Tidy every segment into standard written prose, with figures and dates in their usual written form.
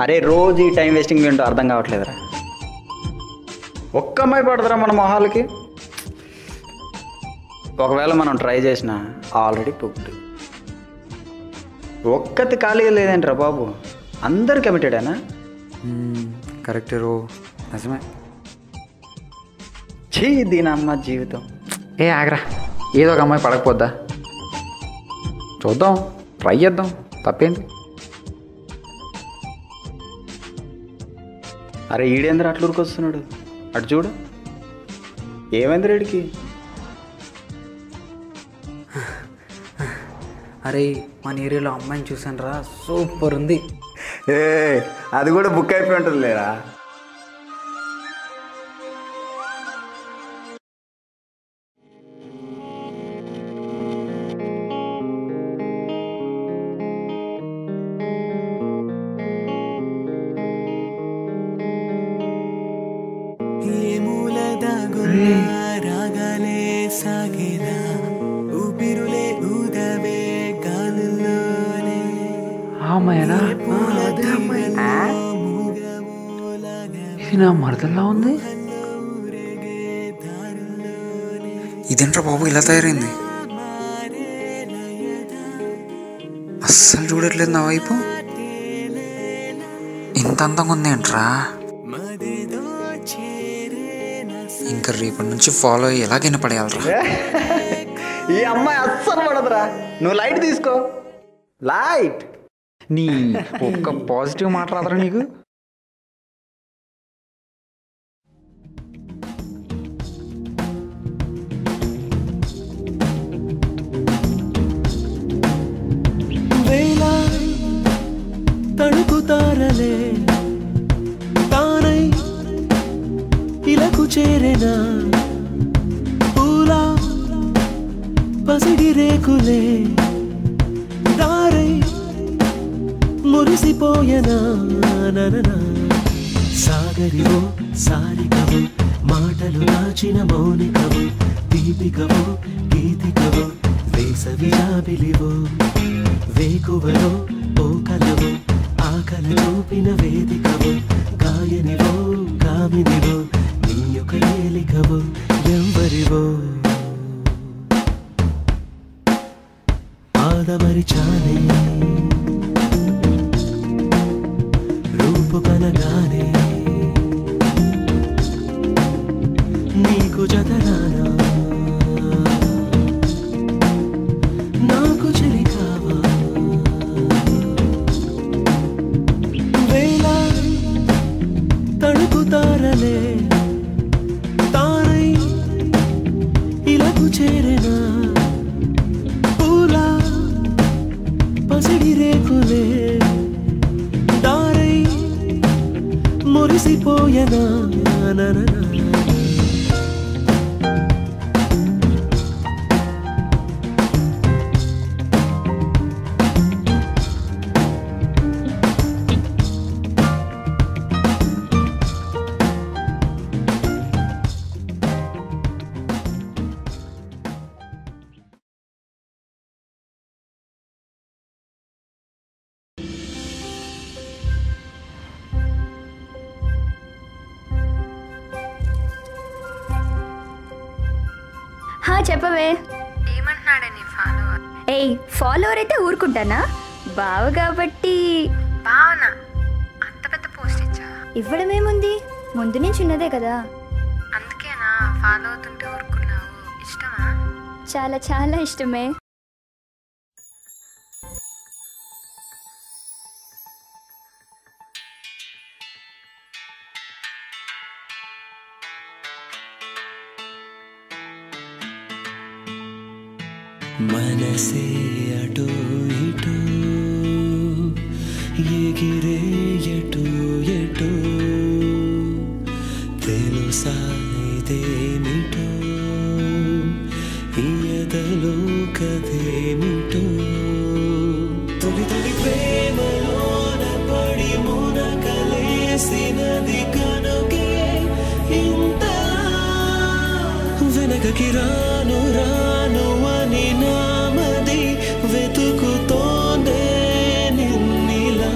అరే రోజు ఈ టైం వేస్టింగ్ ఏంటో అర్థం కావట్లేదురా. ఒక్క అమ్మాయి పడదురా మన మొహాలకి. ఒకవేళ మనం ట్రై చేసినా ఆల్రెడీ బుక్డ్. ఒక్కటి ఖాళీగా లేదేంట్రా బాబు, అందరు కమిటెడేనా? కరెక్టే రో, నిజమే. చీ దీని అమ్మ జీవితం. ఏ ఆగ్రా, ఏదో ఒక అమ్మాయి పడకపోద్దా? చూద్దాం, ట్రై చేద్దాం, తప్పేంటి? అరే ఈడేంద్ర అట్లా ఉరికొస్తున్నాడు, అటు చూడు. ఏమైంది రెడ్డికి? అరే మన ఏరియాలో అమ్మాయిని చూసాను రా, సూపర్ ఉంది. ఏ అది కూడా బుక్ అయిపోయి ఉంటుంది లేరా. అమ్మాయినా? ఇది నా మరదల్లా ఉంది. ఇదేంట్రా బాబు ఇలా తయారైంది? అస్సలు చూడట్లేదు నా వైపు. ఇంత అందంగా ఉంది ఏంట్రా? ఇంకా రేపటి నుంచి ఫాలో అయ్యి ఎలాగైనా పడేయాలరా. ఈ అమ్మాయి అస్సలు పడదురా, నువ్వు లైట్ తీసుకో. లైట్ నీ ఒక్క పాజిటివ్ మాట రాదరా నీకు? తడుకుతారలే తానై ఇలకు చేరేనా పూలా పసిడి రేకులే దారై మురిసిపోయనా నననా. సాగరివో సారికవో మాటలు దాచిన మౌనికవో దీపికవో గీతికవో వేసవి జాబిలివో వేకువలో ఓ కలవో ఆకలి చూపిన వేదికవో గాయనివో గామినివో నీ యొక్క ఏలికవో ఎవరివో ఆదమరిచానే రూపు కనగానే నీకు జతరానా నాకు చెలికావా. వేళ తడుకుతారలే తానై ఇలకు చేరేనా పూలా పసిడి రేకులే దారై మురిసిపోయనా నననా. చెప్పవే. ఏమంటున్నాడే నీ ఫాలోవర్? ఏయ్ ఫాలోవర్ అయితే ఊరుకుంటానా, బావ కాబట్టి. బావనా? అంత పెద్ద పోస్ట్ ఇచ్చా? ఇవ్వడమేముంది, ముందు నుంచి ఉన్నదే కదా. అందుకేనా ఫాలో అవుతుంటే ఊరుకున్నావు? ఇష్టమా? చాలా చాలా ఇష్టమే. మనసే అటో ఇటో ఎగిరే ఎటో ఎటో తెలుసా ఇదేమిటో ఈయదలో కదేమిటో తొలి తొలి ప్రేమలోన పడి మునకలేసినది కనుకే ఇంత వెనకకి రాను రాను అని నామది వెతుకుతోందే నిన్నిలా.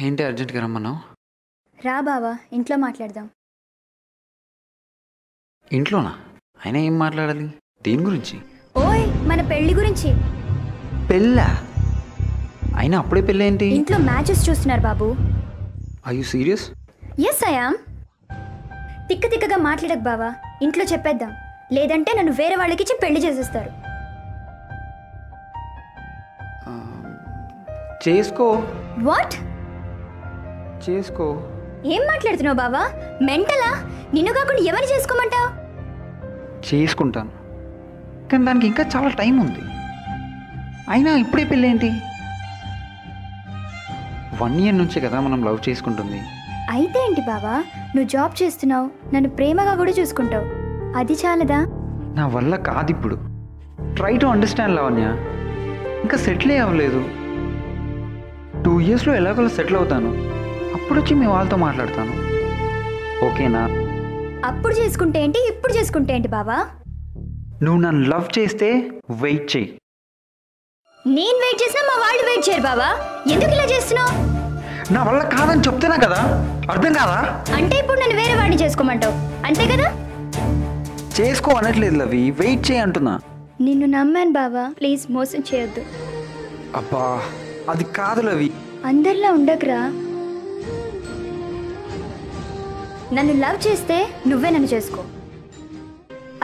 ఏంటి అర్జెంట్గా రమ్మన్నావు? రా బావా, ఇంట్లో మాట్లాడదాం. ఇంట్లోనా? అయినా ఏం మాట్లాడాలి? దేని గురించి? ఓయ్, మన పెళ్లి గురించి. పెళ్ళా? అయినా అప్పుడే పెళ్ళి ఏంటి? ఇంట్లో మ్యాచెస్ చూస్తున్నారు బాబు. Are you serious? Yes I am. తిక్కగా మాట్లాడకు బావా, ఇంట్లో చెప్పేద్దాం. లేదంటే నన్ను వేరే వాళ్ళకి ఇచ్చి పెళ్లి చేసేస్తారు. చేసుకో. వాట్? చేసుకో. ఏం మాట్లాడుతున్నావు బావా? మెంటలా? నిన్ను కాకుండా ఎవరు చేసుకోమంటావు? చేసుకుంటాను, కానీ దానికి ఇంకా చాలా టైం ఉంది. అయినా ఇప్పుడే పెళ్ళి ఏంటి? 1 year నుంచే కదా మనం లవ్ చేసుకుంటుంది. అయితే ఏంటి బావా, నువ్వు జాబ్ చేస్తున్నావు, నన్ను ప్రేమగా కూడా చూసుకుంటావు. అది చాలదా? నా వల్ల కాదు ఇప్పుడు. Try to understand Lavanya. ఇంకా సెటిల్ అవ్వలేదు. 2 yearsలో ఎలాగోలా సెటిల్ అవుతాను. అప్పుడు వచ్చి మీ వాళ్ళతో మాట్లాడతాను. ఓకేనా? అప్పుడు చేసుకుంటే ఏంటి, ఇప్పుడు చేసుకుంటే ఏంటి బావా? నువ్వు నన్ను లవ్ చేస్తే వెయిట్ చెయ్యి. నేను వెయిట్ చేసినా మా వాళ్ళు వెయిట్ చేయరు బావా. ఎందుకు ఇలా చేస్తున్నావు? నా వల్ల కాదని చెప్తున్నా కదా, అర్థం కాదా? అంటే ఇప్పుడు నన్ను వేరే వాడిని చేసుకోమంటావు, అంతే కదా? చేసుకో అనట్లేదు లవి, వెయిట్ చేయి అంటున్నా. నిన్ను నమ్మాను బావా, ప్లీజ్ మోసం చేయొద్దు. అబ్బా, అది కాదు లవి. అందరిలా ఉండకురా. నన్ను లవ్ చేస్తే నువ్వే నన్ను చేసుకో.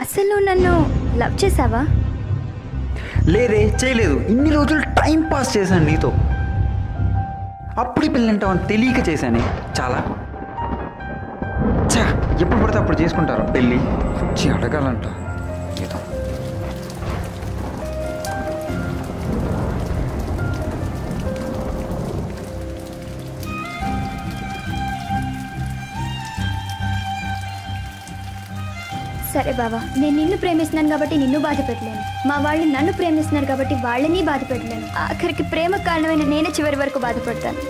అసలు నువ్వు నన్ను లవ్ చేసావా? లేదే, చేయలేదు. ఇన్ని రోజులు టైం పాస్ చేశాను నీతో. అప్పుడు పెళ్ళంటావని తెలియక చేశానే. చాలా ఎప్పుడు పడితే అప్పుడు చేసుకుంటారు పెళ్ళి. వచ్చి అడగాలంట ఏదో. సరే బావా, నేను నిన్ను ప్రేమిస్తున్నాను కాబట్టి నిన్ను బాధ పెట్టలేను. మా వాళ్ళు నన్ను ప్రేమిస్తున్నారు కాబట్టి వాళ్ళని బాధ పెట్టలేను. ఆఖరికి ప్రేమకు కారణమైన నేనే చివరి వరకు బాధపడతాను.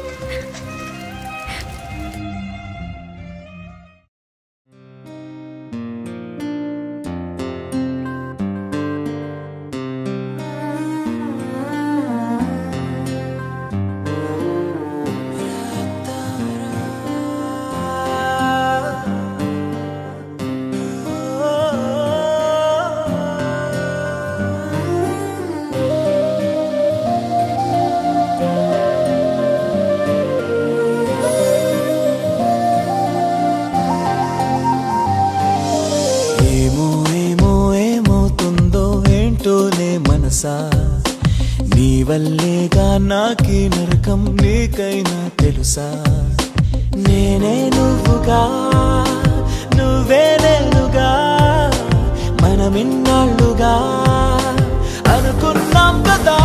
నీ వల్లేగా నాకి నరకం, నీకైనా తెలుసా? నేనే నువ్వుగా, నువ్వే నేనుగా, మనమిన్నాళ్ళుగా అనుకున్నాం కదా.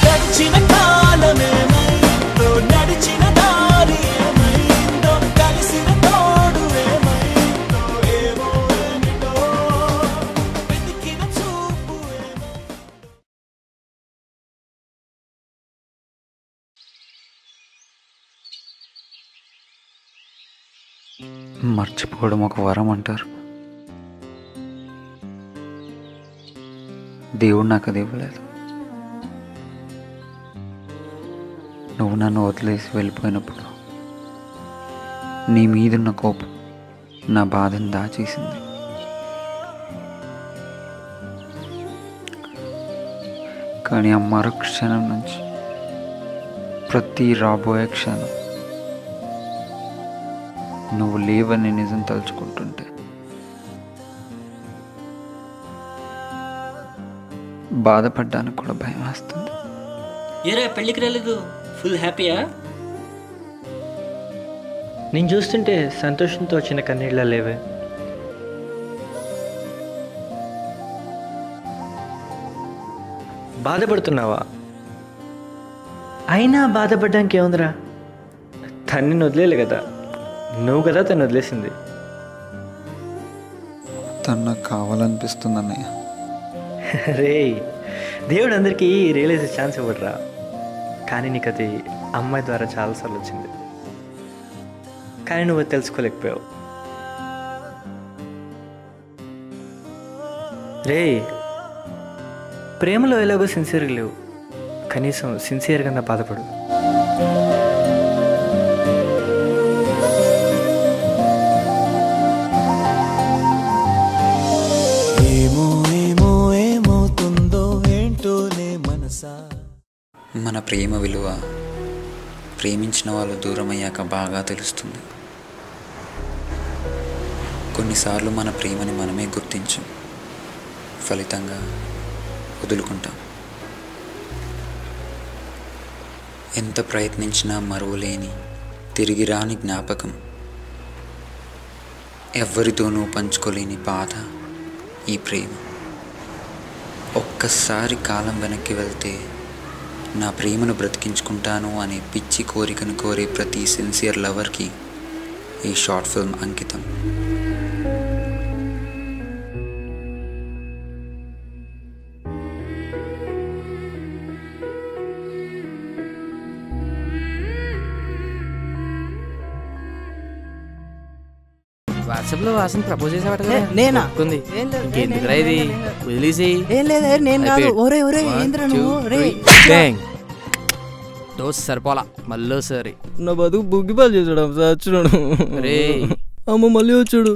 గడిచిన కాలమేమైందో, నడిచిన దారి ఏమైందో, కలిసిన తోడు ఏమైందో, ఏమో ఏమిటో వెతికిన చూపు ఏమైందో. మర్చిపోవడం ఒక వరం అంటారు. దేవుడు నాకు అది ఇవ్వలేదు. నువ్వు నన్ను వదిలేసి వెళ్ళిపోయినప్పుడు నీ మీదున్న కోపం నా బాధను దాచేసింది. కానీ ఆ మరో క్షణం నుంచి ప్రతి రాబోయే క్షణం నువ్వు లేవని నిజం తలుచుకుంటుంటే బాధపడ్డానికి కూడా భయం వేస్తుంది. ఏరా పెళ్ళికి రాలేదు, ఫుల్ హ్యాపీయా? నేను చూస్తుంటే సంతోషంతో వచ్చిన కన్నీళ్ళ లేవే. బాధపడుతున్నావా? అయినా బాధపడడానికి ఏముందిరా, తన్ని వదిలేలే కదా, నువ్వు కదా తను వదిలేసింది. తను నాకు కావాలనిపిస్తుంది అన్నయ్య. రే, దేవుడు అందరికీ రియలైజ్ ఛాన్స్ ఇవ్వడరా. కానీ నీకు అది అమ్మాయి ద్వారా చాలాసార్లు వచ్చింది, కానీ నువ్వు అది తెలుసుకోలేకపోయావు. రే, ప్రేమలో ఎలాగో సిన్సియర్గా లేవు, కనీసం సిన్సియర్గా బాధపడు. మన ప్రేమ విలువ ప్రేమించిన వాళ్ళు దూరం అయ్యాక బాగా తెలుస్తుంది. కొన్నిసార్లు మన ప్రేమని మనమే గుర్తించం, ఫలితంగా వదులుకుంటాం. ఎంత ప్రయత్నించినా మరువలేని తిరిగి రాని జ్ఞాపకం, ఎవ్వరితోనూ పంచుకోలేని బాధ ఈ ప్రేమ. ఒక్కసారి కాలం వెనక్కి వెళ్తే నా ప్రేమను బ్రతికించుకుంటాను అనే పిచ్చి కోరికను కోరే ప్రతి సిన్సియర్ లవర్కి ఈ షార్ట్ ఫిల్మ్ అంకితం. వాట్సాప్ లో వాసన ప్రపోజ్ చేసేవాడు కదా. నేనా? ఒప్పుకుంది. ఇంకెందుకురా ఇది, వదిలేసి. ఏం లేదు, నేను కాదు. ఒరే ఒరే ఏంద్రా నువ్వు? రే డోస్ సరిపోలా, మళ్ళీ సరి నా బతుకు బుగ్గిపాలు చేసాడు. వచ్చాడు రే. అమ్మ మళ్ళీ వచ్చాడు.